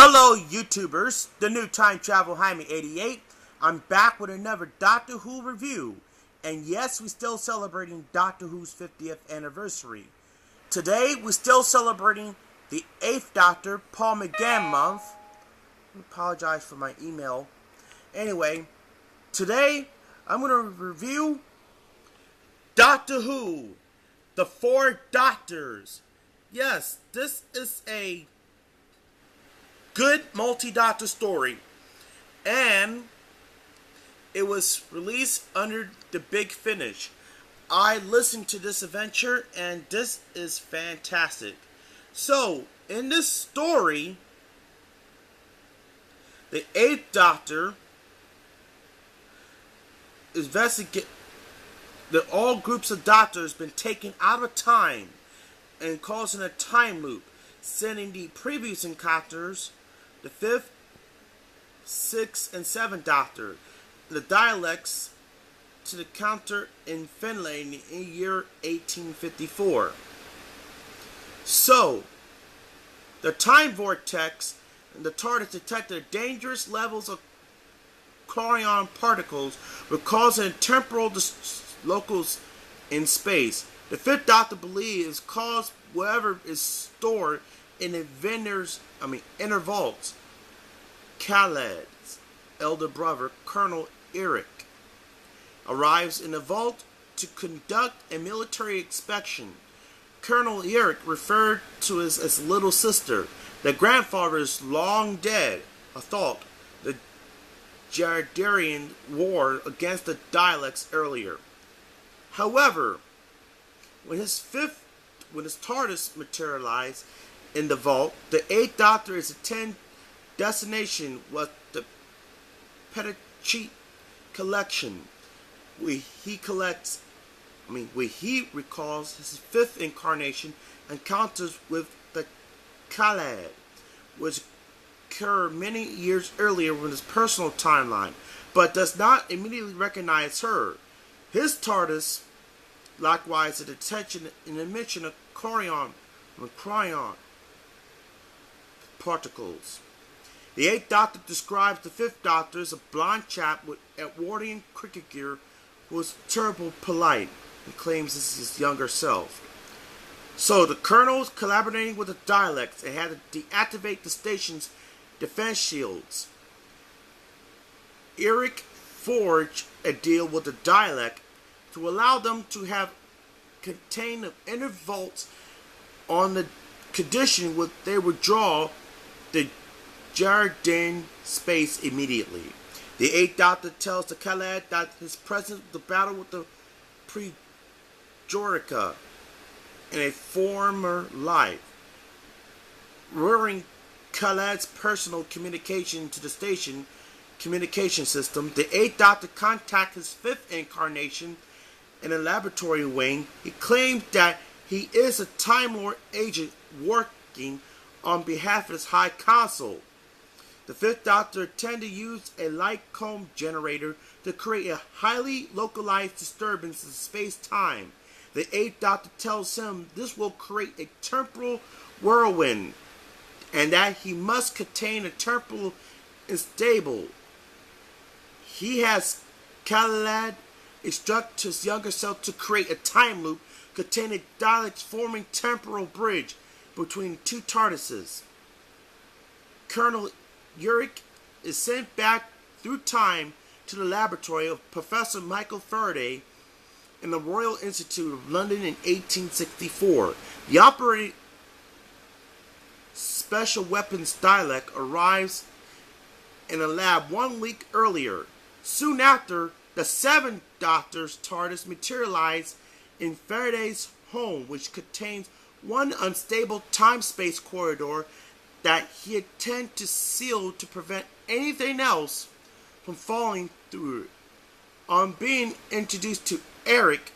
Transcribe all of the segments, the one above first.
Hello YouTubers, the new Time Travel Jaime 88. I'm back with another Doctor Who review. And yes, we're still celebrating Doctor Who's 50th anniversary. Today, we're still celebrating the 8th Doctor, Paul McGann month. I apologize for my email. Anyway, today, I'm going to review Doctor Who, the Four Doctors. Yes, this is a good multi-doctor story, and it was released under the Big Finish. I listened to this adventure, and this is fantastic. So, in this story, the 8th Doctor investigates that all groups of doctors been taken out of time and causing a time loop, sending the previous encounters, the 5th, 6th, and 7th Doctor, the Daleks, to the counter in Finlay in the year 1854. So, the time vortex and the TARDIS detected dangerous levels of chorion particles were causing temporal locals in space. The 5th Doctor believes caused whatever is stored in the inner vaults. Khaled's elder brother, Colonel Eric, arrives in the vault to conduct a military inspection. Colonel Eric, referred to as little sister, the grandfather is long dead. A thought, the Jardarian war against the Daleks earlier. However, when his TARDIS materialized in the vault, the 8th Doctor is attending destination was the Petitcheat collection, where he recalls his 5th incarnation encounters with the Khaled, which occurred many years earlier in his personal timeline, but does not immediately recognize her. His TARDIS, likewise, the detection and emission of chorion particles. The 8th Doctor describes the 5th Doctor as a blonde chap with Edwardian cricket gear who is terribly polite and claims this is his younger self. So the Colonel is collaborating with the Daleks and had to deactivate the station's defense shields. Eric forged a deal with the Dalek to allow them to have contain the inner vaults on the condition that they would draw the Jardin space immediately. The 8th Doctor tells the Khaled that his presence in the battle with the Prejorica in a former life, rearing Khaled's personal communication to the station communication system. The 8th Doctor contacts his 5th incarnation in a laboratory wing. He claims that he is a Time Lord agent working on behalf of his High Council. The 5th Doctor intends to use a light cone generator to create a highly localized disturbance in space-time. The 8th Doctor tells him this will create a temporal whirlwind and that he must contain a temporal unstable. He has Khaled instruct his younger self to create a time loop containing Daleks forming temporal bridge between two TARDISes. Colonel Uric is sent back through time to the laboratory of Professor Michael Faraday in the Royal Institute of London in 1864. The operating special weapons Dalek arrives in a lab 1 week earlier. Soon after, the 7th Doctor's TARDIS materialized in Faraday's home, which contains one unstable time-space corridor that he intended to seal to prevent anything else from falling through it. On being introduced to Eric,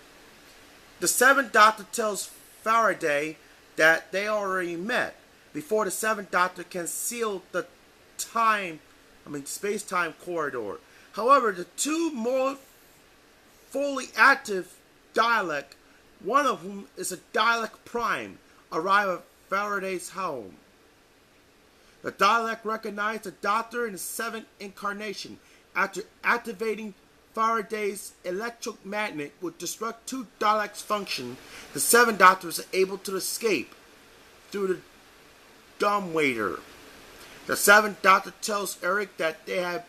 the 7th Doctor tells Faraday that they already met before the 7th Doctor can seal the space-time corridor. However, the two more fully active Dalek, one of whom is a Dalek Prime, arrive at Faraday's home. The Dalek recognized the Doctor in his seventh incarnation. After activating Faraday's electromagnet would disrupt two Daleks' function, the seventh Doctor was able to escape through the dumbwaiter. The seventh Doctor tells Eric that they have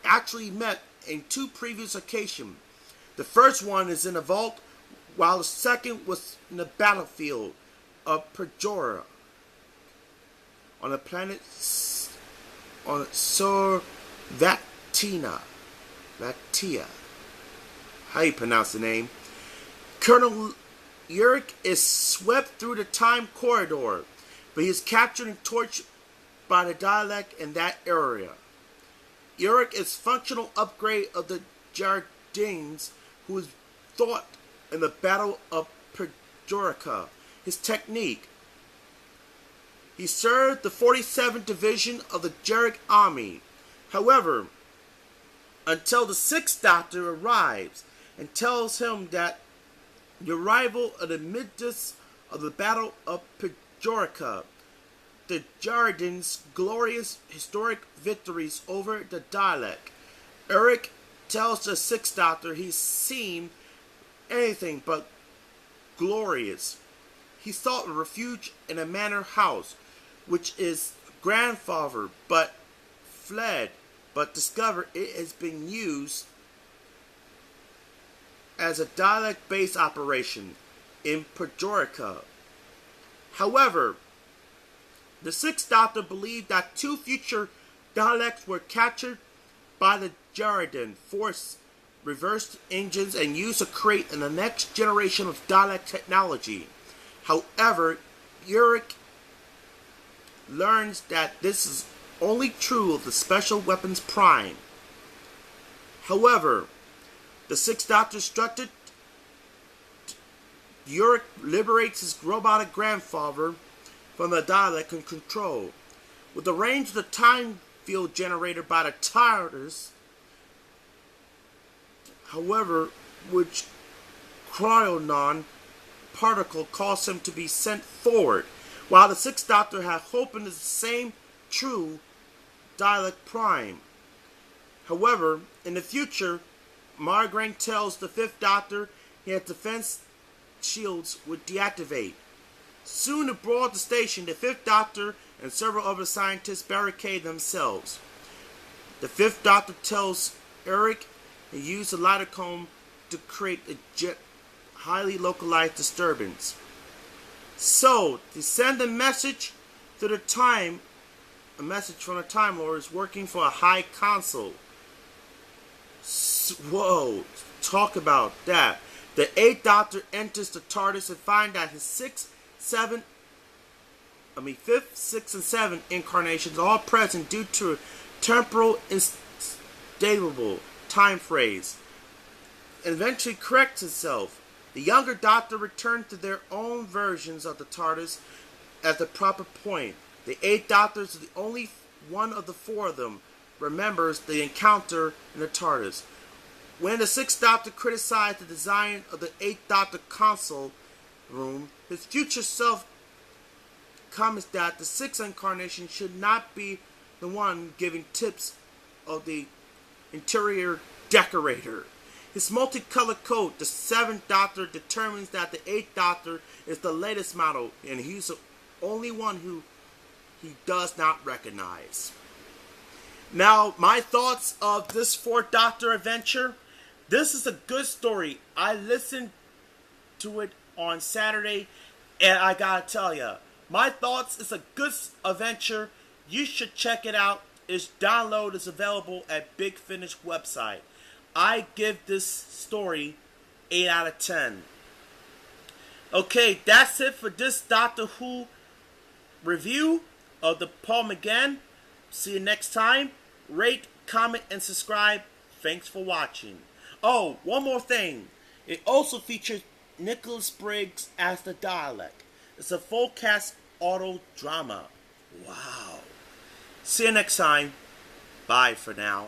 actually met in two previous occasions. The first one is in a vault, while the second was in the battlefield of Pajora on the planet on Vatia. How you pronounce the name? Colonel Urich is swept through the time corridor, but he is captured and tortured by the Dalek in that area. Urich is functional upgrade of the Jardines, who was fought in the Battle of Pajorica. His technique. He served the 47th Division of the Jarek Army. However, until the 6th Doctor arrives and tells him that the arrival of the midst of the Battle of Pajorica, the Jardins' glorious historic victories over the Dalek. Eric tells the 6th Doctor he's seen anything but glorious. He sought refuge in a manor house, which is grandfather, but fled, but discovered it has been used as a Dalek base operation in Pajorica. However, the 6th Doctor believed that two future Daleks were captured by the Jardin Force reversed engines and used to create the next generation of Dalek technology. However, Urich learns that this is only true of the Special Weapons Prime. However, the 6th Doctor instructed Urich liberates his robotic grandfather from the Dalek and control. With the range of the time field generated by the TARDIS, however, which Cryonon particle caused him to be sent forward, while the 6th Doctor had hope in the same true Dalek Prime. However, in the future, Margaret tells the 5th Doctor his defense shields would deactivate. Soon aboard the station, the 5th Doctor and several other scientists barricade themselves. The 5th Doctor tells Eric to use the lidocaine to create a highly localized disturbance. So, to send a message to the time, a message from the Time Lord is working for a High Council. Whoa, talk about that. The 8th Doctor enters the TARDIS and finds that his 5th, 6th, and 7th incarnations are all present due to temporal instable time phrase. Eventually corrects itself. The younger Doctor returns to their own versions of the TARDIS at the proper point. The 8th Doctor is the only one of the four of them remembers the encounter in the TARDIS. When the 6th Doctor criticized the design of the 8th Doctor console room, his future self comments that the 6th incarnation should not be the one giving tips of the interior decorator. His multicolored coat, the 7th Doctor determines that the 8th Doctor is the latest model, and he's the only one who he does not recognize. Now, my thoughts of this 4th Doctor adventure. This is a good story. I listened to it on Saturday, and I gotta tell you, my thoughts is a good adventure. You should check it out. Its download is available at Big Finish website. I give this story 8 out of 10. Okay, that's it for this Doctor Who review of the Paul McGann. See you next time. Rate, comment, and subscribe. Thanks for watching. Oh, one more thing. It also features Nicholas Briggs as the Dalek. It's a full cast auto drama. Wow. See you next time. Bye for now.